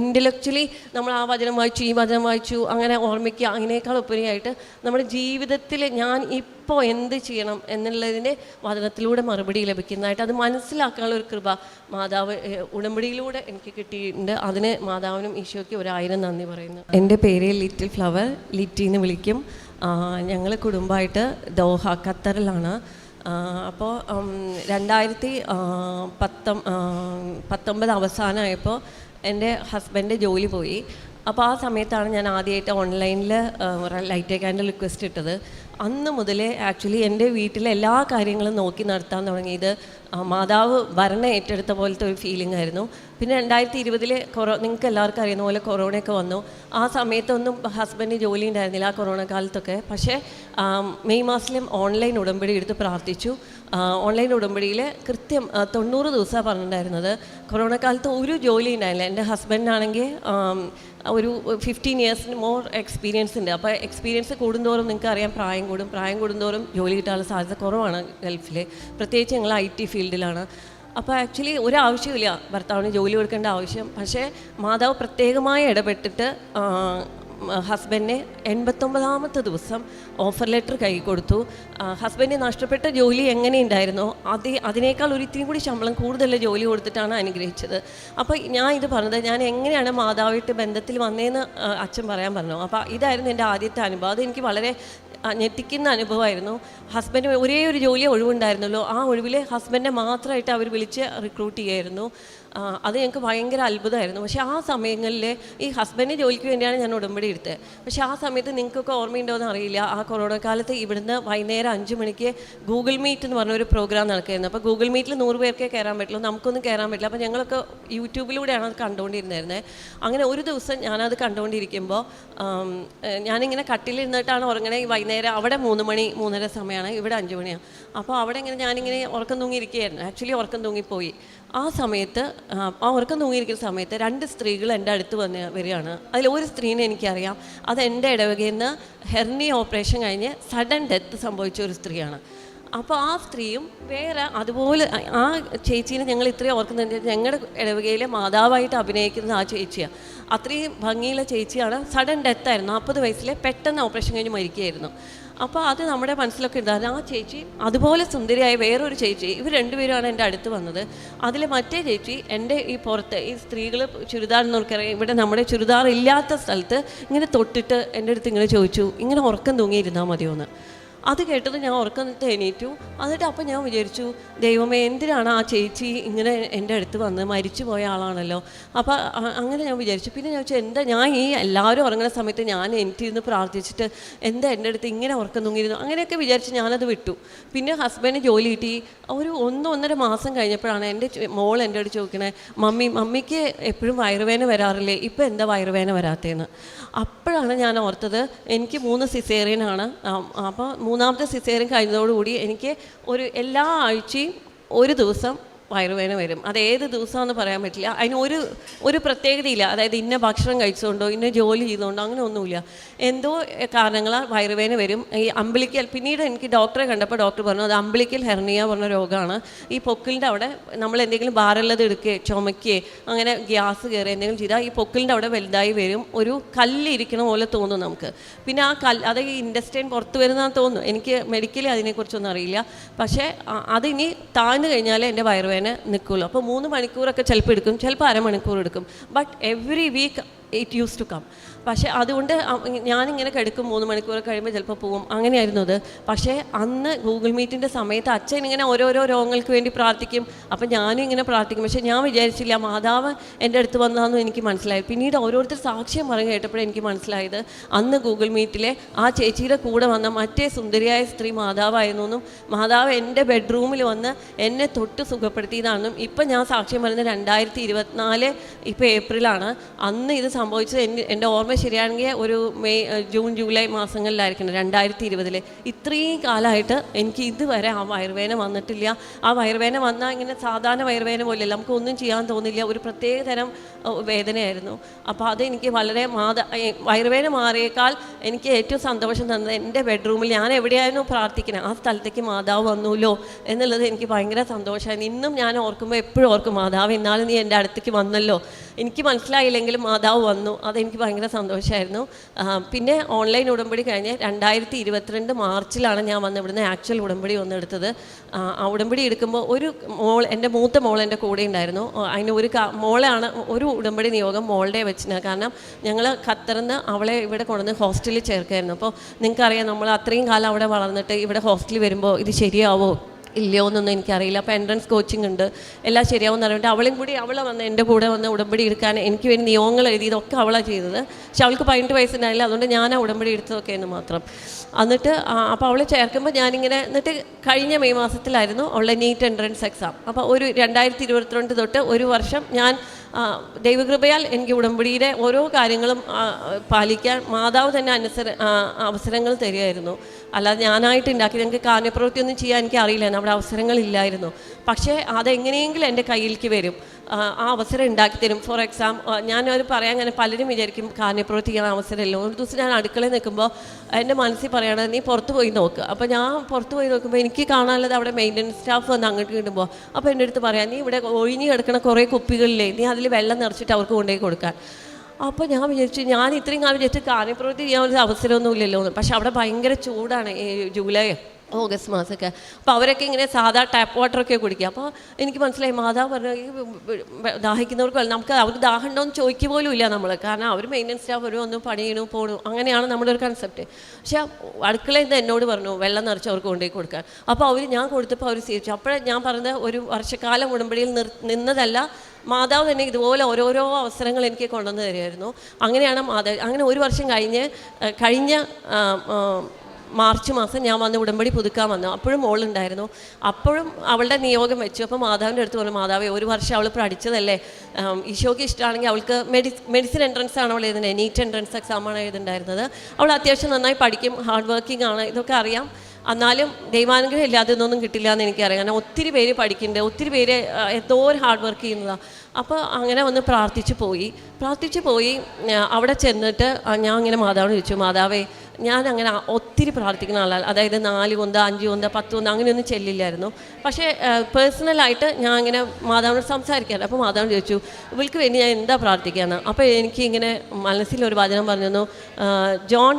Intellectually നമ്മൾ ആ വചനം വായിച്ചു, ഈ വചനം വായിച്ചു, അങ്ങനെ ഓർമ്മിക്കുക, അതിനേക്കാൾ ഉപരിയായിട്ട് നമ്മുടെ ജീവിതത്തിൽ ഞാൻ ഇപ്പോൾ എന്ത് ചെയ്യണം എന്നുള്ളതിൻ്റെ വചനത്തിലൂടെ മറുപടി ലഭിക്കുന്നതായിട്ട് അത് മനസ്സിലാക്കാനുള്ള ഒരു കൃപ മാതാവ് ഉടമ്പടിയിലൂടെ എനിക്ക് കിട്ടിയിട്ടുണ്ട്. അതിന് മാതാവിനും ഈശോയ്ക്ക് 1000 നന്ദി പറയുന്നു. എൻ്റെ പേര് ലിറ്റിൽ ഫ്ലവർ, ലിറ്റിന്ന് വിളിക്കും. ഞങ്ങൾ കുടുംബമായിട്ട് ദോഹ, ഖത്തറിലാണ്. അപ്പോൾ 2019 അവസാനമായപ്പോൾ എൻ്റെ ഹസ്ബൻഡ് ജോലി പോയി. അപ്പോൾ ആ സമയത്താണ് ഞാൻ ആദ്യമായിട്ട് ഓൺലൈനിൽ ലൈറ്റ് ക്യാൻഡിൽ റിക്വസ്റ്റ് ഇട്ടത്. അന്ന് മുതലേ ആക്ച്വലി എൻ്റെ വീട്ടിലെ എല്ലാ കാര്യങ്ങളും നോക്കി നടത്താൻ തുടങ്ങിയത് മാതാവ് ഭരണം ഏറ്റെടുത്ത പോലത്തെ ഒരു ഫീലിംഗ് ആയിരുന്നു. പിന്നെ 2020 നിങ്ങൾക്ക് എല്ലാവർക്കും അറിയുന്ന പോലെ കൊറോണയൊക്കെ വന്നു. ആ സമയത്തൊന്നും ഹസ്ബൻഡിന് ജോലി ഉണ്ടായിരുന്നില്ല ആ കൊറോണ കാലത്തൊക്കെ. പക്ഷേ മെയ് മാസത്തിലും ഓൺലൈൻ ഉടമ്പടി എടുത്ത് പ്രാർത്ഥിച്ചു. ഓൺലൈൻ ഉടമ്പടിയിൽ കൃത്യം 90 ദിവസമാണ് പറഞ്ഞിട്ടുണ്ടായിരുന്നത്. കൊറോണ കാലത്ത് ഒരു ജോലി ഉണ്ടായില്ല. എൻ്റെ ഹസ്ബൻഡാണെങ്കിൽ ഒരു 15 ഇയേഴ്സിന് മോർ എക്സ്പീരിയൻസ് ഉണ്ട്. അപ്പോൾ എക്സ്പീരിയൻസ് കൂടുന്തോറും നിങ്ങൾക്ക് അറിയാം പ്രായം കൂടുന്തോറും ജോലി കിട്ടാനുള്ള സാധ്യത കുറവാണ് ഗൾഫിൽ. പ്രത്യേകിച്ച് ഞങ്ങൾ IT ഫീൽഡിലാണ്. അപ്പോൾ ആക്ച്വലി ഒരാവശ്യമില്ല ഭർത്താവിന് ജോലി കൊടുക്കേണ്ട ആവശ്യം. പക്ഷേ മാതാവ് പ്രത്യേകമായി ഇടപെട്ടിട്ട് ഹസ്ബൻഡിനെ 89ാമത്തെ ദിവസം ഓഫർ ലെറ്റർ കൈ കൊടുത്തു. ഹസ്ബൻഡിന് നഷ്ടപ്പെട്ട ജോലി എങ്ങനെയുണ്ടായിരുന്നോ അതിനേക്കാൾ ഒരിത്തിരി കൂടി ശമ്പളം കൂടുതൽ ജോലി കൊടുത്തിട്ടാണ് അനുഗ്രഹിച്ചത്. അപ്പോൾ ഞാൻ ഇത് പറഞ്ഞത് ഞാൻ എങ്ങനെയാണ് മാതാവായിട്ട് ബന്ധത്തിൽ വന്നതെന്ന് അച്ഛൻ പറയാൻ പറഞ്ഞു. അപ്പോൾ ഇതായിരുന്നു എൻ്റെ ആദ്യത്തെ അനുഭവം. അതെനിക്ക് വളരെ ഞെട്ടിക്കുന്ന അനുഭവമായിരുന്നു. ഹസ്ബൻഡ് ഒരേ ഒരു ജോലി ഒഴിവുണ്ടായിരുന്നല്ലോ, ആ ഒഴിവിൽ ഹസ്ബൻഡിനെ മാത്രമായിട്ട് അവർ വിളിച്ച് റിക്രൂട്ട് ചെയ്യുമായിരുന്നു. അത് ഞങ്ങൾക്ക് ഭയങ്കര അത്ഭുതമായിരുന്നു. പക്ഷേ ആ സമയങ്ങളിൽ ഈ ഹസ്ബൻഡ് ജോലിക്ക് വേണ്ടിയാണ് ഞാൻ ഉടമ്പടി എടുത്തത്. പക്ഷേ ആ സമയത്ത് നിങ്ങൾക്കൊക്കെ ഓർമ്മയുണ്ടോയെന്ന് അറിയില്ല, ആ കൊറോണ കാലത്ത് ഇവിടുന്ന് വൈകുന്നേരം 5 മണിക്ക് ഗൂഗിൾ മീറ്റ് എന്ന് പറഞ്ഞൊരു പ്രോഗ്രാം നടക്കുകയായിരുന്നു. അപ്പോൾ ഗൂഗിൾ മീറ്റിൽ 100 പേർക്കേ കയറാൻ പറ്റുള്ളൂ, നമുക്കൊന്നും കയറാൻ പറ്റില്ല. അപ്പോൾ ഞങ്ങളൊക്കെ യൂട്യൂബിലൂടെയാണ് അത് കണ്ടുകൊണ്ടിരുന്നത്. അങ്ങനെ ഒരു ദിവസം ഞാനത് കണ്ടുകൊണ്ടിരിക്കുമ്പോൾ ഞാനിങ്ങനെ കട്ടിലിരുന്നിട്ടാണ് ഉറങ്ങണേ. ഈ വൈകുന്നേരം അവിടെ 3 മണി 3:30 സമയമാണ്, ഇവിടെ 5 മണിയാണ്. അപ്പോൾ അവിടെ ഇങ്ങനെ ഞാനിങ്ങനെ ഉറക്കം തൂങ്ങിയിരിക്കുകയായിരുന്നു. ആക്ച്വലി ഉറക്കം തൂങ്ങിപ്പോയി. ആ സമയത്ത് ഉറക്കം തൂങ്ങിയിരിക്കുന്ന സമയത്ത് 2 സ്ത്രീകൾ എൻ്റെ അടുത്ത് വരികയാണ്. അതിൽ ഒരു സ്ത്രീനെ എനിക്കറിയാം, അത് എൻ്റെ ഇടവകയിൽ നിന്ന് ഹെർണിയ ഓപ്പറേഷൻ കഴിഞ്ഞ് സഡൻ ഡെത്ത് സംഭവിച്ച ഒരു സ്ത്രീയാണ്. അപ്പോൾ ആ സ്ത്രീയും വേറെ അതുപോലെ ആ ചേച്ചീനെ ഞങ്ങൾ ഇത്രയും ഓർക്കുന്നത് ഞങ്ങളുടെ ഇടവകയിലെ മാതാവായിട്ട് അഭിനയിക്കുന്നത് ആ ചേച്ചിയാണ്. അത്രയും ഭംഗിയുള്ള ചേച്ചിയാണ്. സഡൻ ഡെത്തായിരുന്നു, 40 വയസ്സിലെ പെട്ടെന്ന് ഓപ്പറേഷൻ കഴിഞ്ഞ് മരിക്കുകയായിരുന്നു. അപ്പോൾ അത് നമ്മുടെ മനസ്സിലൊക്കെ ഉണ്ടായിരുന്നു. ആ ചേച്ചി അതുപോലെ സുന്ദരിയായ വേറൊരു ചേച്ചി, ഇവർ 2 പേരുമാണ് എൻ്റെ അടുത്ത് വന്നത്. അതിൽ മറ്റേ ചേച്ചി എൻ്റെ ഈ പുറത്ത് ഈ സ്ത്രീകൾ ചുരിദാർ നോക്കറിയാം, ഇവിടെ നമ്മുടെ ചുരിദാർ ഇല്ലാത്ത സ്ഥലത്ത് ഇങ്ങനെ തൊട്ടിട്ട് എൻ്റെ അടുത്ത് ഇങ്ങനെ ചോദിച്ചു, ഇങ്ങനെ ഉറക്കം തൂങ്ങിയിരുന്നാൽ മതിയോന്ന്. അത് കേട്ടത് ഞാൻ ഉറക്കത്തെ എണീറ്റു. എന്നിട്ട് അപ്പോൾ ഞാൻ വിചാരിച്ചു, ദൈവമേ എന്തിനാണ് ആ ചേച്ചി ഇങ്ങനെ എൻ്റെ അടുത്ത് വന്ന് മരിച്ചു പോയ ആളാണല്ലോ. അപ്പോൾ അങ്ങനെ ഞാൻ വിചാരിച്ചു. പിന്നെ ഞാൻ ചോദിച്ചു, ഞാൻ ഈ എല്ലാവരും ഉറങ്ങുന്ന സമയത്ത് ഞാൻ എനിക്കിരുന്ന് പ്രാർത്ഥിച്ചിട്ട് എൻ്റെ അടുത്ത് ഇങ്ങനെ ഉറക്കം തൂങ്ങിയിരുന്നു, അങ്ങനെയൊക്കെ വിചാരിച്ച് ഞാനത് വിട്ടു. പിന്നെ ഹസ്ബൻഡ് ജോലി കിട്ടി. ഒരു 1-1.5 മാസം കഴിഞ്ഞപ്പോഴാണ് എൻ്റെ മോൾ എൻ്റെ അടുത്ത് ചോദിക്കണേ, മമ്മിക്ക് എപ്പോഴും വയറുവേദന വരാറില്ലേ, ഇപ്പോൾ എന്താ വയറുവേദന വരാത്തതെന്ന്. അപ്പോഴാണ് ഞാൻ ഓർത്തത് എനിക്ക് 3 സിസേറിയനാണ്. അപ്പോൾ 3ാമത്തെ സിസേറിയൻ കഴിഞ്ഞതോടുകൂടി എനിക്ക് എല്ലാ ആഴ്ചയും ഒരു ദിവസം വയറുവേദന വരും. അത് ഏത് ദിവസമാണെന്ന് പറയാൻ പറ്റില്ല. അതിന് ഒരു പ്രത്യേകതയില്ല. അതായത് ഇന്ന ഭക്ഷണം കഴിച്ചുകൊണ്ടോ ഇന്ന ജോലി ചെയ്തുകൊണ്ടോ അങ്ങനെ ഒന്നുമില്ല. എന്തോ കാരണങ്ങളാൽ വയറുവേദന വരും. ഈ അമ്പിളിക്കൽ, പിന്നീട് എനിക്ക് ഡോക്ടറെ കണ്ടപ്പോൾ ഡോക്ടർ പറഞ്ഞു അത് അമ്പിളിക്കൽ ഹെർണിയ പറഞ്ഞ രോഗമാണ്. ഈ പൊക്കിളിൻ്റെ അവിടെ നമ്മൾ എന്തെങ്കിലും ഭാരമുള്ളത് എടുക്കുകയോ ചുമക്കുകയോ അങ്ങനെ ഗ്യാസ് കയറി എന്തെങ്കിലും ചെയ്താൽ ഈ പൊക്കിളിൻ്റെ അവിടെ വലുതായി വരും, ഒരു കല്ലിരിക്കണ പോലെ തോന്നും നമുക്ക്. പിന്നെ ആ അത് ഈ ഇൻഡസ്റ്റൈൻ പുറത്ത് വരുന്നതാണെന്ന് തോന്നുന്നു. എനിക്ക് മെഡിക്കലി അതിനെക്കുറിച്ചൊന്നും അറിയില്ല. പക്ഷേ അതിനി താഴ്ന്നു കഴിഞ്ഞാൽ എൻ്റെ വയറുവേദന നിൽക്കുള്ളൂ. അപ്പോൾ 3 മണിക്കൂറൊക്കെ ചിലപ്പോൾ എടുക്കും, ചിലപ്പോൾ അരമണിക്കൂർ എടുക്കും. But every week it use to come. പക്ഷേ അതുകൊണ്ട് ഞാനിങ്ങനെ കിടക്കും, 3 മണിക്കൂർ കഴിയുമ്പോൾ ചിലപ്പോൾ പോവും, അങ്ങനെയായിരുന്നു അത്. പക്ഷേ അന്ന് ഗൂഗിൾ മീറ്റിൻ്റെ സമയത്ത് അച്ഛൻ ഇങ്ങനെ ഓരോരോ രോഗങ്ങൾക്ക് വേണ്ടി പ്രാർത്ഥിക്കും. അപ്പം ഞാനും ഇങ്ങനെ പ്രാർത്ഥിക്കും. പക്ഷേ ഞാൻ വിചാരിച്ചില്ല മാതാവ് എൻ്റെ അടുത്ത് വന്നതെന്നും എനിക്ക് മനസ്സിലായി. പിന്നീട് ഓരോരുത്തർ സാക്ഷ്യം പറഞ്ഞു കേട്ടപ്പോഴേ എനിക്ക് മനസ്സിലായത് അന്ന് ഗൂഗിൾ മീറ്റിലെ ആ ചേച്ചിയുടെ കൂടെ വന്ന മറ്റേ സുന്ദരിയായ സ്ത്രീ മാതാവായിരുന്നു എന്നും മാതാവ് എൻ്റെ ബെഡ്റൂമിൽ വന്ന് എന്നെ തൊട്ട് സുഖപ്പെടുത്തിയതാണെന്നും. ഇപ്പം ഞാൻ സാക്ഷ്യം പറയുന്നത് 2024 ഇപ്പോൾ ഏപ്രിലാണ്. അന്ന് ഇത് സംഭവിച്ചത് എൻ്റെ ഓർമ്മ ശരിയാണെങ്കിൽ ഒരു ജൂൺ ജൂലൈ മാസങ്ങളിലായിരിക്കണം 2020. ഇത്രയും കാലമായിട്ട് എനിക്ക് ഇതുവരെ ആ വയറുവേദന വന്നിട്ടില്ല. ആ വയറുവേദന വന്നാൽ ഇങ്ങനെ സാധാരണ വയറുവേദന പോലെയല്ല, നമുക്കൊന്നും ചെയ്യാൻ തോന്നില്ല, ഒരു പ്രത്യേക തരം വേദനയായിരുന്നു. അപ്പോൾ അതെനിക്ക് വളരെ വയറുവേദന മാറിയേക്കാൾ എനിക്ക് ഏറ്റവും സന്തോഷം തന്നത് എൻ്റെ ബെഡ്റൂമിൽ ഞാൻ എവിടെയായിരുന്നു പ്രാർത്ഥിക്കുന്നത് ആ സ്ഥലത്തേക്ക് മാതാവ് വന്നുല്ലോ എന്നുള്ളത് എനിക്ക് ഭയങ്കര സന്തോഷമായിരുന്നു. ഇന്നും ഞാൻ ഓർക്കുമ്പോൾ എപ്പോഴും ഓർക്കും, മാതാവ് എന്നാലും നീ എൻ്റെ അടുത്തേക്ക് വന്നല്ലോ, എനിക്ക് മനസ്സിലായില്ലെങ്കിലും മാതാവ് വന്നു, അതെനിക്ക് ഭയങ്കര സന്തോഷമായിരുന്നു. പിന്നെ ഓൺലൈൻ ഉടമ്പടി കഴിഞ്ഞ് 2022 മാർച്ചിലാണ് ഞാൻ വന്ന് ഇവിടുന്ന് ആക്ച്വൽ ഉടമ്പടി വന്നെടുത്തത്. ആ ഉടമ്പടി എടുക്കുമ്പോൾ ഒരു എൻ്റെ മൂത്ത മോൾ എൻ്റെ കൂടെ ഉണ്ടായിരുന്നു. അതിന് മോളെയാണ് ഒരു ഉടമ്പടി നിയോഗം മോളുടെ വെച്ചിന്. കാരണം ഞങ്ങൾ ഖത്തറിന്ന് അവളെ ഇവിടെ കൊണ്ടുവന്ന് ഹോസ്റ്റലിൽ ചേർക്കായിരുന്നു. അപ്പോൾ നിങ്ങൾക്കറിയാം, നമ്മൾ അത്രയും കാലം അവിടെ വളർന്നിട്ട് ഇവിടെ ഹോസ്റ്റലിൽ വരുമ്പോൾ ഇത് ശരിയാവോ ഇല്ലയോ എന്നൊന്നും എനിക്കറിയില്ല. അപ്പോൾ എൻട്രൻസ് കോച്ചിങ് ഉണ്ട്, എല്ലാം ശരിയാവുമെന്ന് പറഞ്ഞിട്ട് അവളെ വന്ന് എൻ്റെ കൂടെ വന്ന് ഉടമ്പടി എടുക്കാൻ എനിക്ക് വേണ്ടി നിയോഗങ്ങൾ എഴുതിയതൊക്കെ അവളാണ് ചെയ്തത്. പക്ഷെ അവൾക്ക് 18 വയസ്സുണ്ടായില്ല, അതുകൊണ്ട് ഞാൻ ആ ഉടമ്പടി എടുത്തതൊക്കെ എന്ന് മാത്രം. എന്നിട്ട് അപ്പോൾ അവളെ ചേർക്കുമ്പോൾ ഞാനിങ്ങനെ എന്നിട്ട് കഴിഞ്ഞ മെയ് മാസത്തിലായിരുന്നു അവളുടെ നീറ്റ് എൻട്രൻസ് എക്സാം. അപ്പോൾ ഒരു 2022 തൊട്ട് ഒരു വർഷം ഞാൻ ദൈവകൃപയാൽ എനിക്ക് ഉടമ്പടിയുടെ ഓരോ കാര്യങ്ങളും പാലിക്കാൻ മാതാവ് തന്നെ അവസരങ്ങൾ തരികയായിരുന്നു. അല്ലാതെ ഞാനായിട്ട് ഉണ്ടാക്കി ഞങ്ങൾക്ക് കാര്യപ്രവൃത്തിയൊന്നും ചെയ്യാൻ എനിക്ക് അറിയില്ലായിരുന്നു, അവിടെ അവസരങ്ങളില്ലായിരുന്നു. പക്ഷേ അതെങ്ങനെയെങ്കിലും എൻ്റെ കയ്യിലേക്ക് വരും, ആ അവസരം ഉണ്ടാക്കി തരും. ഫോർ എക്സാമ്പിൾ ഞാനൊരു പറയാൻ അങ്ങനെ പലരും വിചാരിക്കും കാര്യപ്രവൃത്തി ചെയ്യാൻ അവസരമില്ല. ഒരു ദിവസം ഞാൻ അടുക്കളയിൽ നിൽക്കുമ്പോൾ എൻ്റെ മനസ്സിൽ പറയണത് നീ പുറത്ത് പോയി നോക്കുക. അപ്പോൾ ഞാൻ പുറത്ത് പോയി നോക്കുമ്പോൾ എനിക്ക് കാണാനുള്ളത് അവിടെ മെയിൻ്റനൻസ് സ്റ്റാഫ് വന്ന് അങ്ങോട്ട് കിട്ടുമ്പോൾ അപ്പോൾ എൻ്റെ അടുത്ത് പറയാം, നീ ഇവിടെ ഒഴിഞ്ഞ് കിടക്കുന്ന കുറേ കുപ്പികളിലേ, നീ അതിൽ വെള്ളം നിറച്ചിട്ട് അവർക്ക് കൊണ്ടുപോയി കൊടുക്കാൻ. അപ്പോൾ ഞാൻ വിചാരിച്ചു, ഞാൻ ഇത്രയും കാലം വിചാരിച്ചു കാര്യപ്രവൃത്തി ചെയ്യാൻ ഒരു അവസരമൊന്നും ഇല്ലല്ലോ എന്ന്. പക്ഷെ അവിടെ ഭയങ്കര ചൂടാണ്, ഈ ജൂലൈ ഓഗസ്റ്റ് മാസമൊക്കെ. അപ്പോൾ അവരൊക്കെ ഇങ്ങനെ സാധാ ടാപ്പ് വാട്ടറൊക്കെ കുടിക്കുക. അപ്പോൾ എനിക്ക് മനസ്സിലായി, മാതാവ് പറഞ്ഞു ഈ ദാഹിക്കുന്നവർക്ക് അവർക്ക് ദാഹം ഉണ്ടോയെന്ന് ചോദിക്കുക പോലും ഇല്ല നമ്മൾ. കാരണം അവർ മെയിൻ്റനൻസ് സ്റ്റാഫ് ഒരു ഒന്നും പണി ചെയ്യണു പോകണു, അങ്ങനെയാണ് നമ്മുടെ ഒരു കൺസെപ്റ്റ്. പക്ഷേ അടുക്കളയിൽ നിന്ന് എന്നോട് പറഞ്ഞു വെള്ളം നിറച്ച് അവർക്ക് കൊണ്ടുപോയി കൊടുക്കാൻ. അപ്പോൾ ഞാൻ കൊടുത്തപ്പോൾ അവർ സ്വീകരിച്ചു. അപ്പോഴേ ഞാൻ പറഞ്ഞത് ഒരു വർഷക്കാലം ഉടമ്പടിയിൽ നിന്നതല്ല, മാതാവ് തന്നെ ഇതുപോലെ ഓരോരോ അവസരങ്ങൾ എനിക്ക് കൊണ്ടുവന്ന് തരുമായിരുന്നു. അങ്ങനെയാണ് മാതാവ്. അങ്ങനെ ഒരു വർഷം കഴിഞ്ഞ മാർച്ച് മാസം ഞാൻ വന്ന് ഉടമ്പടി പുതുക്കാൻ വന്നു. അപ്പോഴും മോളുണ്ടായിരുന്നു. അപ്പോഴും അവളുടെ നിയോഗം വെച്ചു. അപ്പോൾ മാതാവിൻ്റെ അടുത്ത് പറഞ്ഞു, മാതാവേ ഒരു വർഷം അവൾ പഠിച്ചതല്ലേ, ഈശോയ്ക്ക് ഇഷ്ടമാണെങ്കിൽ അവൾക്ക് മെഡിസിൻ എൻട്രൻസ് ആണ് അവൾ എഴുതുന്നത്, നീറ്റ് എൻട്രൻസ് എക്സാമാണ് എഴുതുന്നുണ്ടായിരുന്നത്. അവൾ അത്യാവശ്യം നന്നായി പഠിക്കും, ഹാർഡ് വർക്കിംഗ് ആണ്, ഇതൊക്കെ അറിയാം. എന്നാലും ദൈവാനുഗ്രഹം ഇല്ലാതെ ഒന്നും കിട്ടില്ല എന്ന് എനിക്കറിയാം. കാരണം ഒത്തിരി പേര് പഠിക്കുന്നുണ്ട്, ഒത്തിരി പേര് എന്തോ ഒരു ഹാർഡ് വർക്ക് ചെയ്യുന്നതാണ്. അപ്പോൾ അങ്ങനെ വന്ന് പ്രാർത്ഥിച്ചു പോയി. അവിടെ ചെന്നിട്ട് ഞാൻ ഇങ്ങനെ മാതാവിനോട് ചോദിച്ചു, മാതാവേ ഞാൻ അങ്ങനെ ഒത്തിരി പ്രാർത്ഥിക്കുന്ന ആളാണ്, അതായത് 4 കൊന്ത 5 കൊന്ത 10 കൊന്ത അങ്ങനെയൊന്നും ചെല്ലില്ലായിരുന്നു. പക്ഷേ പേഴ്സണലായിട്ട് ഞാൻ ഇങ്ങനെ മാതാവിനോട് സംസാരിക്കാറ്. അപ്പോൾ മാതാവിനോട് ചോദിച്ചു ഇവൾക്ക് വേണ്ടി ഞാൻ എന്താ പ്രാർത്ഥിക്കുകയാണ്. അപ്പോൾ എനിക്ക് ഇങ്ങനെ മനസ്സിലൊരു വചനം പറഞ്ഞു തന്നു, ജോൺ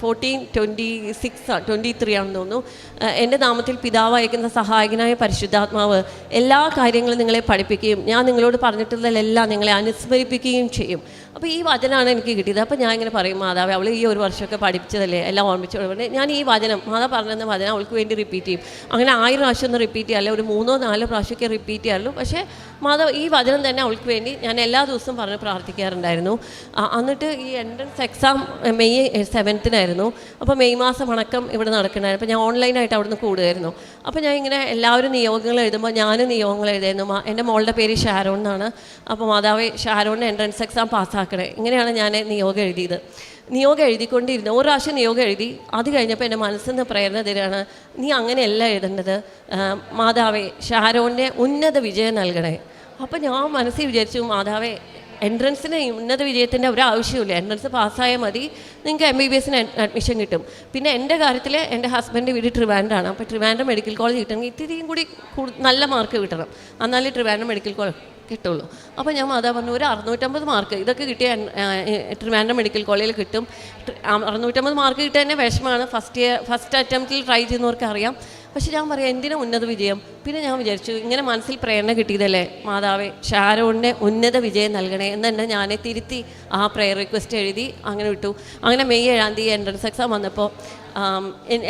14:23 ആണെന്ന് തോന്നുന്നു. എൻ്റെ നാമത്തിൽ പിതാവ് അയക്കുന്ന സഹായകനായ പരിശുദ്ധാത്മാവ് എല്ലാ കാര്യങ്ങളും നിങ്ങളെ പഠിപ്പിക്കുകയും ഞാൻ നിങ്ങളോട് പറഞ്ഞിട്ടുള്ളതെല്ലാം നിങ്ങളെ അനുസ്മരിപ്പിക്കുകയും ചെയ്യും. അപ്പോൾ ഈ വചനമാണ് എനിക്ക് കിട്ടിയത്. അപ്പോൾ ഞാൻ ഇങ്ങനെ പറയും, മാതാവ് അവൾ ഈ ഒരു വർഷമൊക്കെ പഠിപ്പിച്ചതല്ലേ, എല്ലാം ഓർമ്മിച്ചോളൂ. ഞാൻ ഈ വചനം മാതാവ് പറഞ്ഞെന്ന വചനം അവൾക്ക് വേണ്ടി റിപ്പീറ്റ് ചെയ്യും. അങ്ങനെ 1000 പ്രാവശ്യം ഒന്നും റിപ്പീറ്റ് ചെയ്യാറില്ല, ഒരു 3-4 പ്രാവശ്യമൊക്കെ റിപ്പീറ്റ് ചെയ്യാറുള്ളൂ. പക്ഷേ മാതാവ് ഈ വചനം തന്നെ അവൾക്ക് വേണ്ടി ഞാൻ എല്ലാ ദിവസവും പറഞ്ഞ് പ്രാർത്ഥിക്കാറുണ്ടായിരുന്നു. എന്നിട്ട് ഈ എൻട്രൻസ് എക്സാം മെയ് 7-നായിരുന്നു. അപ്പോൾ മെയ് മാസം അടക്കം ഇവിടെ നടക്കണമായിരുന്നു. അപ്പോൾ ഞാൻ ഓൺലൈനായിട്ട് അവിടെ നിന്ന് കൂടുമായിരുന്നു. അപ്പോൾ ഞാൻ ഇങ്ങനെ എല്ലാവരും നിയോഗങ്ങൾ എഴുതുമ്പോൾ ഞാനും നിയോഗങ്ങൾ എഴുതായിരുന്നു. എൻ്റെ മോളുടെ പേര് ഷാരോൺ എന്നാണ്. അപ്പോൾ മാതാവ് ഷാരോണിൻ്റെ എൻട്രൻസ് എക്സാം പാസ്സാക്കണേ, ഇങ്ങനെയാണ് ഞാൻ നിയോഗം എഴുതിയത്. നിയോഗം എഴുതിക്കൊണ്ടിരുന്നു. ഒരു പ്രാവശ്യം നിയോഗം എഴുതി, അത് കഴിഞ്ഞപ്പോൾ എൻ്റെ മനസ്സിൽ നിന്ന് പ്രേരണ തരാണ്, നീ അങ്ങനെയല്ല എഴുതേണ്ടത്, മാതാവേ ഷാരോണിൻ്റെ ഉന്നത വിജയം നൽകണേ. അപ്പോൾ ഞാൻ മനസ്സിൽ വിചാരിച്ചു, മാതാവേ എൻട്രൻസിന് ഉന്നത വിജയത്തിൻ്റെ ഒരു ആവശ്യമില്ല, എൻട്രൻസ് പാസ്സായാൽ മതി, നിങ്ങൾക്ക് MBBS അഡ്മിഷൻ കിട്ടും. പിന്നെ എൻ്റെ കാര്യത്തിൽ എൻ്റെ ഹസ്ബൻഡ് വീട് ട്രിവാൻഡ്രാണ്. അപ്പോൾ ട്രിവാൻഡ്രം മെഡിക്കൽ കോളേജ് കിട്ടണമെങ്കിൽ ഇത്തിരിയും കൂടി നല്ല മാർക്ക് കിട്ടണം, എന്നാലേ ട്രിവാൻഡ്രം മെഡിക്കൽ കോളേജ് കിട്ടുള്ളൂ. അപ്പോൾ ഞാൻ മാതാ പറഞ്ഞു, ഒരു 650 മാർക്ക് ഇതൊക്കെ കിട്ടിയ ട്രിവാൻഡ്രം മെഡിക്കൽ കോളേജിൽ കിട്ടും. 650 മാർക്ക് കിട്ടിയ തന്നെ വിഷമമാണ്, ഫസ്റ്റ് അറ്റംപ്റ്റിൽ ട്രൈ ചെയ്യുന്നവർക്ക് അറിയാം. പക്ഷെ ഞാൻ പറയാം, എന്തിനാ ഉന്നത വിജയം? പിന്നെ ഞാൻ വിചാരിച്ചു, ഇങ്ങനെ മനസ്സിൽ പ്രേരണ കിട്ടിയതല്ലേ, മാതാവേ ഷാരോണിന് ഉന്നത വിജയം നൽകണേ എന്ന് തന്നെ ഞാൻ തിരുത്തി ആ പ്രെയർ റിക്വസ്റ്റ് എഴുതി അങ്ങനെ വിട്ടു. അങ്ങനെ മെയ് 7 എൻട്രൻസ് എക്സാം വന്നപ്പോൾ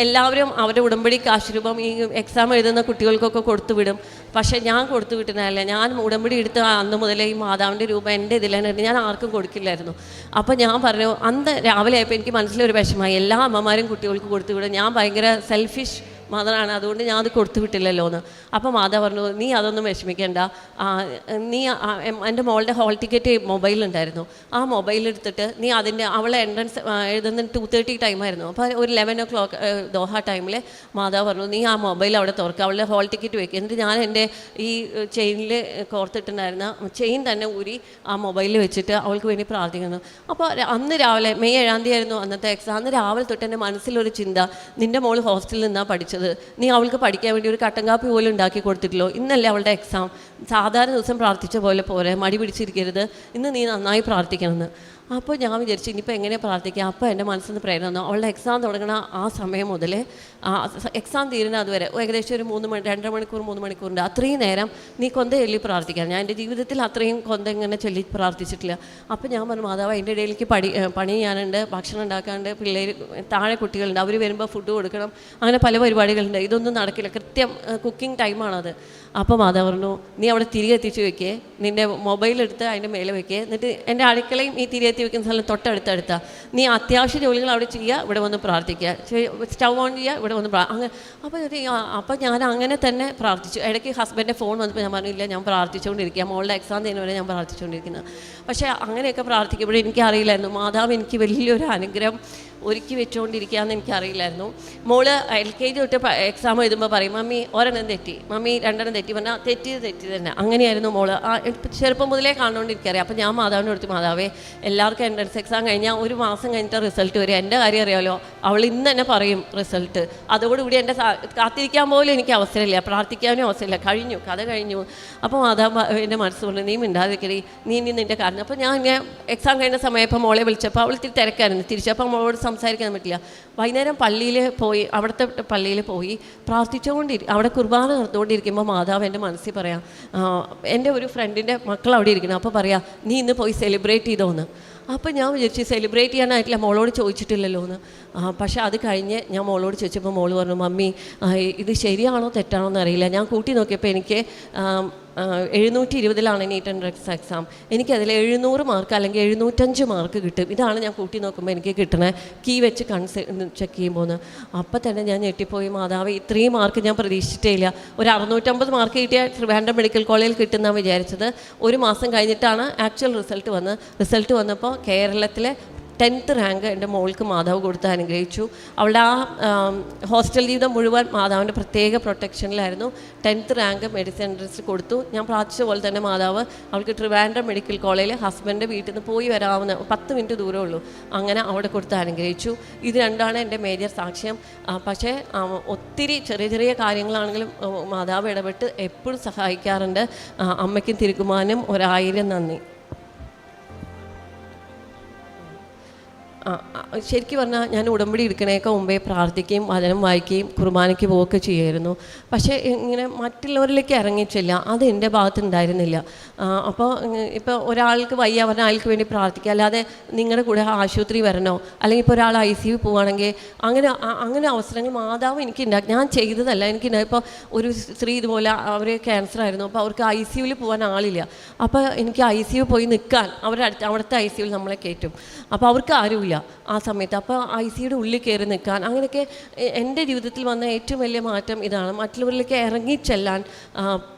എല്ലാവരും അവരുടെ ഉടമ്പടി കാശുരൂപം ഈ എക്സാം എഴുതുന്ന കുട്ടികൾക്കൊക്കെ കൊടുത്തു വിടും. പക്ഷേ ഞാൻ കൊടുത്തു വിട്ടുന്നതല്ല, ഞാൻ ഉടമ്പടി എടുത്ത് അന്ന് മുതലേ ഈ മാതാവിൻ്റെ രൂപ എൻ്റെ ഇതിലാണ്, ഞാൻ ആർക്കും കൊടുക്കില്ലായിരുന്നു. അപ്പോൾ ഞാൻ പറഞ്ഞു, അന്ന് രാവിലെ ആയപ്പോൾ എനിക്ക് മനസ്സിലൊരു വിഷമമായി, എല്ലാ അമ്മമാരും കുട്ടികൾക്ക് കൊടുത്തു വിടും, ഞാൻ ഭയങ്കര സെൽഫിഷ് മദറാണ്, അതുകൊണ്ട് ഞാൻ അത് കൊടുത്തു വിട്ടില്ലല്ലോ എന്ന്. അപ്പോൾ മാതാ പറഞ്ഞു, നീ അതൊന്നും വിഷമിക്കേണ്ട, നീ എൻ്റെ മോളുടെ ഹോൾ ടിക്കറ്റ് മൊബൈലുണ്ടായിരുന്നു, ആ മൊബൈലെടുത്തിട്ട് നീ അവളെ എൻട്രൻസ് എഴുതുന്ന 2:30 ടൈമായിരുന്നു. അപ്പോൾ ഒരു 11 o'clock ദോഹ ടൈമിൽ മാതാവ് പറഞ്ഞു, നീ ആ മൊബൈൽ അവിടെ തുറക്കുക, അവളുടെ ഹോൾ ടിക്കറ്റ് വയ്ക്കുക. എന്നിട്ട് ഞാൻ എൻ്റെ ഈ ചെയിനിൽ കോർത്തിട്ടുണ്ടായിരുന്ന ചെയിൻ തന്നെ ഊരി ആ മൊബൈലിൽ വെച്ചിട്ട് അവൾക്ക് വേണ്ടി പ്രാർത്ഥിക്കുന്നു. അപ്പോൾ അന്ന് രാവിലെ മെയ് 7 ആയിരുന്നു അന്നത്തെ എക്സാം. അന്ന് രാവിലെ തൊട്ട് എൻ്റെ മനസ്സിലൊരു ചിന്ത, നിൻ്റെ മോൾ ഹോസ്റ്റലിൽ നിന്നാണ് പഠിച്ചത്, പ്രാർത്ഥിച്ചത്? നീ അവൾക്ക് പഠിക്കാൻ വേണ്ടി ഒരു കട്ടൻ കാപ്പി പോലും ഉണ്ടാക്കി കൊടുത്തിട്ടില്ലോ? ഇന്നല്ലേ അവളുടെ എക്സാം. സാധാരണ ദിവസം പ്രാർത്ഥിച്ച പോലെ പോരെ, മടി പിടിച്ചിരിക്കരുത്, ഇന്ന് നീ നന്നായി പ്രാർത്ഥിക്കണമെന്ന്. അപ്പോൾ ഞാൻ വിചാരിച്ചു ഇനിയിപ്പോൾ എങ്ങനെ പ്രാർത്ഥിക്കുക. അപ്പോൾ എൻ്റെ മനസ്സിൽ നിന്ന് പ്രേരണ വന്നു. അവളുടെ എക്സാം തുടങ്ങണ ആ സമയം മുതൽ എക്സാം തീരുന്ന അതുവരെ ഏകദേശം ഒരു 2 മണിക്കൂർ 3 മണിക്കൂറിൻ്റെ അത്രയും നേരം നീ കൊന്ത ചൊല്ലി പ്രാർത്ഥിക്കാം. ഞാൻ എൻ്റെ ജീവിതത്തിൽ അത്രയും കൊന്ത ഇങ്ങനെ ചൊല്ലി പ്രാർത്ഥിച്ചിട്ടില്ല. അപ്പോൾ ഞാൻ പറഞ്ഞു, മാതാവ് അതിൻ്റെ ഇടയിലേക്ക് പണി ചെയ്യാനുണ്ട്, ഭക്ഷണം ഉണ്ടാക്കാണ്ട്, പിള്ളേർ താഴെ കുട്ടികളുണ്ട്, അവർ വരുമ്പോൾ ഫുഡ് കൊടുക്കണം, അങ്ങനെ പല പരിപാടികളുണ്ട്, ഇതൊന്നും നടക്കില്ല, കൃത്യം കുക്കിംഗ് ടൈമാണത്. അപ്പോൾ മാതാവ് പറഞ്ഞു, നീ അവിടെ തിരികെ എത്തിച്ച് വെക്കേ, നിൻ്റെ മൊബൈലെടുത്ത് അതിൻ്റെ മേലെ വെക്കേ, എന്നിട്ട് എൻ്റെ അടുക്കളയും ഈ തിരികെ എത്തി വെക്കുന്ന സ്ഥലം തൊട്ടടുത്തെടുത്താൽ നീ അത്യാവശ്യ ജോലികൾ അവിടെ ചെയ്യുക, ഇവിടെ വന്ന് പ്രാർത്ഥിക്കുക, സ്റ്റൗ ഓൺ ചെയ്യുക, ഇവിടെ വന്ന് അങ്ങനെ. അപ്പോൾ ഞാൻ അങ്ങനെ തന്നെ പ്രാർത്ഥിച്ചു. ഇടയ്ക്ക് ഹസ്ബൻഡിൻ്റെ ഫോൺ വന്നപ്പോൾ ഞാൻ പറഞ്ഞില്ല, ഞാൻ പ്രാർത്ഥിച്ചുകൊണ്ടിരിക്കുക, മോളുടെ എക്സാം ചെയ്യുന്ന വരെ ഞാൻ പ്രാർത്ഥിച്ചുകൊണ്ടിരിക്കുന്നത്. പക്ഷേ അങ്ങനെയൊക്കെ പ്രാർത്ഥിക്കുമ്പോഴേ എനിക്കറിയില്ലായിരുന്നു മാതാവ് എനിക്ക് വലിയൊരു അനുഗ്രഹം ഒരുക്കി വെച്ചുകൊണ്ടിരിക്കുകയെന്ന് എനിക്കറിയില്ലായിരുന്നു. മോള് LKG തൊട്ട് എക്സാം എഴുതുമ്പോൾ പറയും, മമ്മി ഒരെണ്ണം തെറ്റി, മമ്മി 2 തെറ്റി, പറഞ്ഞാൽ തെറ്റി തന്നെ. അങ്ങനെയായിരുന്നു മോള്. ചെറുപ്പം മുതലേ കാണുകൊണ്ടിരിക്കറിയാം. അപ്പോൾ ഞാൻ മാതാവിൻ്റെ അടുത്ത്, മാതാവേ എല്ലാവർക്കും എൻട്രൻസ് എക്സാം കഴിഞ്ഞാൽ 1 മാസം കഴിഞ്ഞിട്ട് റിസൾട്ട് വരും, എൻ്റെ കാര്യം അറിയാമല്ലോ, അവൾ ഇന്ന് തന്നെ പറയും റിസൾട്ട്, അതോടുകൂടി എൻ്റെ കാത്തിരിക്കാൻ പോലും എനിക്ക് അവസരമില്ല, പ്രാർത്ഥിക്കാനും അവസരമില്ല, കഴിഞ്ഞു, കഥ കഴിഞ്ഞു. അപ്പോൾ മാതാവ് എൻ്റെ മനസ്സുകൊണ്ട്, നീ മിണ്ടാതിരിക്കടി, നീ ഇനി നിൻ്റെ കാരണം. അപ്പോൾ ഞാൻ ഇങ്ങനെ എക്സാം കഴിഞ്ഞ സമയം ഇപ്പോൾ മോളെ വിളിച്ചപ്പോൾ അവൾ ഇത്തിരി തിരക്കായിരുന്നു, തിരിച്ചപ്പോൾ മോളോട് സംസാരിക്കാൻ പറ്റില്ല. വൈകുന്നേരം പള്ളിയിൽ പോയി, അവിടുത്തെ പള്ളിയിൽ പോയി അവിടെ കുർബാന നടന്നുകൊണ്ടിരിക്കുമ്പോൾ മാതാവ് എൻ്റെ മനസ്സിൽ പറയാം, എൻ്റെ ഒരു ഫ്രണ്ടിൻ്റെ മക്കൾ അവിടെ ഇരിക്കണം, അപ്പോൾ പറയാം, നീ ഇന്ന് പോയി സെലിബ്രേറ്റ് ചെയ്തോന്ന്. അപ്പോൾ ഞാൻ വിചാരിച്ചു സെലിബ്രേറ്റ് ചെയ്യാനായിട്ടില്ല, മോളോട് ചോദിച്ചിട്ടില്ലല്ലോ എന്ന്. പക്ഷേ അത് കഴിഞ്ഞ് ഞാൻ മോളോട് ചോദിച്ചപ്പോൾ മോള് പറഞ്ഞു, മമ്മി ഇത് ശരിയാണോ തെറ്റാണോ എന്നറിയില്ല, ഞാൻ കൂട്ടി നോക്കിയപ്പോൾ എനിക്ക് 720 നീറ്റ് എൻട്രൻസ് എക്സാം, എനിക്കതിൽ 700 മാർക്ക് അല്ലെങ്കിൽ 705 മാർക്ക് കിട്ടും, ഇതാണ് ഞാൻ കൂട്ടി നോക്കുമ്പോൾ എനിക്ക് കിട്ടണേ, കീ വെച്ച് ചെക്ക് ചെയ്യുമ്പോൾ. അപ്പം തന്നെ ഞാൻ ഞെട്ടിപ്പോയി, മാതാവ് ഇത്രയും മാർക്ക് ഞാൻ പ്രതീക്ഷിച്ചിട്ടേ ഇല്ല. ഒരു 650 മാർക്ക് കിട്ടിയ ട്രിവാൻഡ്രം മെഡിക്കൽ കോളേജിൽ കിട്ടുന്നതാണ് വിചാരിച്ചത്. 1 മാസം കഴിഞ്ഞിട്ടാണ് ആക്ച്വൽ റിസൾട്ട് വന്നപ്പോൾ കേരളത്തിലെ 10th റാങ്ക് എൻ്റെ മോൾക്ക് മാതാവ് കൊടുത്ത് അനുഗ്രഹിച്ചു. അവളുടെ ആ ഹോസ്റ്റൽ ജീവിതം മുഴുവൻ മാതാവിൻ്റെ പ്രത്യേക പ്രൊട്ടക്ഷനിലായിരുന്നു. 10th റാങ്ക് മെഡിസിൻ എൻട്രൻസ് കൊടുത്തു. ഞാൻ പ്രാർത്ഥിച്ച പോലെ തന്നെ മാതാവ് അവൾക്ക് ട്രിവാൻഡ്രം മെഡിക്കൽ കോളേജിൽ ഹസ്ബൻഡിൻ്റെ വീട്ടിൽ നിന്ന് പോയി വരാവുന്ന 10 മിനിറ്റ് ദൂരമേ ഉള്ളൂ, അങ്ങനെ അവിടെ കൊടുത്ത് അനുഗ്രഹിച്ചു. ഇത് രണ്ടാണ് എൻ്റെ മേജർ സാക്ഷ്യം. പക്ഷേ ഒത്തിരി ചെറിയ കാര്യങ്ങളാണെങ്കിലും മാതാവ് ഇടപെട്ട് എപ്പോഴും സഹായിക്കാറുണ്ട്. അമ്മയ്ക്കും തിരുക്കുമാനും 1000 നന്ദി. ശരിക്കും പറഞ്ഞാൽ ഞാൻ ഉടമ്പടി എടുക്കണേക്കാൾ മുമ്പേ പ്രാർത്ഥിക്കുകയും വചനം വായിക്കുകയും കുർബാനയ്ക്ക് പോവുകയൊക്കെ ചെയ്യുമായിരുന്നു. പക്ഷേ ഇങ്ങനെ മറ്റുള്ളവരിലേക്ക് ഇറങ്ങിച്ചില്ല, അത് എൻ്റെ ഭാഗത്തുണ്ടായിരുന്നില്ല. അപ്പോൾ ഇപ്പോൾ ഒരാൾക്ക് വയ്യ പറഞ്ഞാൽ അയാൾക്ക് വേണ്ടി പ്രാർത്ഥിക്കുക, അല്ലാതെ നിങ്ങളുടെ കൂടെ ആശുപത്രി വരണോ, അല്ലെങ്കിൽ ഇപ്പോൾ ഒരാൾ ICU പോവുകയാണെങ്കിൽ അങ്ങനെ അവസരങ്ങൾ മാതാവ് എനിക്കുണ്ടാക്കി. ഞാൻ ചെയ്തതല്ല, എനിക്കുണ്ടായി. ഇപ്പോൾ ഒരു സ്ത്രീ ഇതുപോലെ അവർ ക്യാൻസർ ആയിരുന്നു, അപ്പോൾ അവർക്ക് ICUവിൽ പോകാൻ ആളില്ല. അപ്പോൾ എനിക്ക് ICU പോയി നിൽക്കാൻ അവിടുത്തെ ICUവിൽ നമ്മളെ കയറ്റും. അപ്പോൾ അവർക്ക് ആരുമില്ല ആ സമയത്ത്. അപ്പോൾ ICUയുടെ ഉള്ളിൽ കയറി നിൽക്കാൻ, അങ്ങനെയൊക്കെ എൻ്റെ ജീവിതത്തിൽ വന്ന ഏറ്റവും വലിയ മാറ്റം ഇതാണ്. മറ്റുള്ളവരിലേക്ക് ഇറങ്ങിച്ചെല്ലാൻ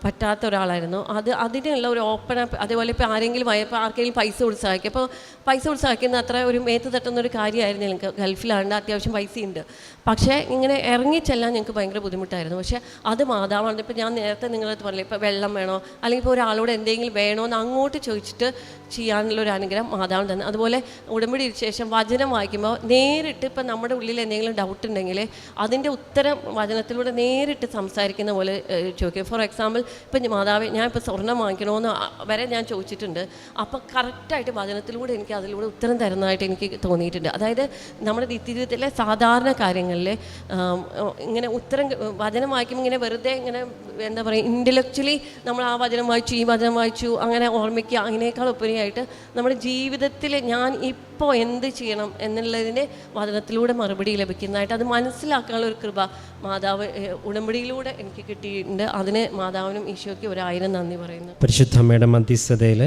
പറ്റാത്ത ഒരാളായിരുന്നു. അതിനുള്ള ഒരു ഓപ്പൺ അപ്പ്. അതേപോലെ ഇപ്പോൾ ആർക്കെങ്കിലും പൈസ കൊടുത്ത് സഹായിക്കും. അപ്പോൾ പൈസ കൊടുത്ത് സഹായിക്കുന്ന അത്ര ഒരു മേത്ത് തട്ടുന്നൊരു കാര്യമായിരുന്നു. എനിക്ക് ഗൾഫിലാണ്ട് അത്യാവശ്യം പൈസയുണ്ട്, പക്ഷേ ഇങ്ങനെ ഇറങ്ങിച്ചെല്ലാൻ ഞങ്ങൾക്ക് ഭയങ്കര ബുദ്ധിമുട്ടായിരുന്നു. പക്ഷേ അത് മാതാവാണ്. ഇപ്പോൾ ഞാൻ നേരത്തെ നിങ്ങളടുത്ത് പറഞ്ഞില്ല, ഇപ്പോൾ വെള്ളം വേണോ അല്ലെങ്കിൽ ഇപ്പോൾ ഒരാളോട് എന്തെങ്കിലും വേണോ എന്ന് അങ്ങോട്ട് ചോദിച്ചിട്ട് ചെയ്യാനുള്ളൊരു അനുഗ്രഹം മാതാവ് തന്നെ. അതുപോലെ ഉടമ്പടി ശേഷം വചനം വായിക്കുമ്പോൾ നേരിട്ട് ഇപ്പം നമ്മുടെ ഉള്ളിൽ എന്തെങ്കിലും ഡൗട്ട് ഉണ്ടെങ്കിൽ അതിൻ്റെ ഉത്തരം വചനത്തിലൂടെ നേരിട്ട് സംസാരിക്കുന്ന പോലെ ചോദിക്കും. ഫോർ എക്സാമ്പിൾ, ഇപ്പം മാതാവ് ഞാൻ ഇപ്പോൾ സ്വർണ്ണം വാങ്ങിക്കണമെന്ന് വരെ ഞാൻ ചോദിച്ചിട്ടുണ്ട്. അപ്പോൾ കറക്റ്റായിട്ട് വചനത്തിലൂടെ എനിക്ക് അതിലൂടെ ഉത്തരം തരുന്നതായിട്ട് എനിക്ക് തോന്നിയിട്ടുണ്ട്. അതായത് നമ്മുടെ നിത്യജീവിതത്തിലെ സാധാരണ കാര്യങ്ങളിൽ ഇങ്ങനെ വചനം വായിക്കുമ്പോൾ ഇങ്ങനെ വെറുതെ ഇങ്ങനെ എന്താ പറയുക, ഇൻ്റലക്ച്വലി നമ്മൾ ആ വചനം വായിച്ചു ഈ വചനം വായിച്ചു അങ്ങനെ ഓർമ്മിക്കുക, അതിനേക്കാൾ ഉപരിയായിട്ട് നമ്മുടെ ജീവിതത്തിൽ ഞാൻ ഇപ്പോൾ എന്ത് ചെയ്യണം എന്നുള്ളതിൻ്റെ വചനത്തിലൂടെ മറുപടി ലഭിക്കുന്നതായിട്ട് അത് മനസ്സിലാക്കാനുള്ള ഒരു കൃപ മാതാവ് ഉടമ്പടിയിലൂടെ എനിക്ക് കിട്ടിയിട്ടുണ്ട്. അതിന് മാതാവിനും ഈശോയ്ക്ക് 1000 നന്ദി പറയുന്നു. പരിശുദ്ധ അമ്മയുടെ മധ്യസ്ഥതയിൽ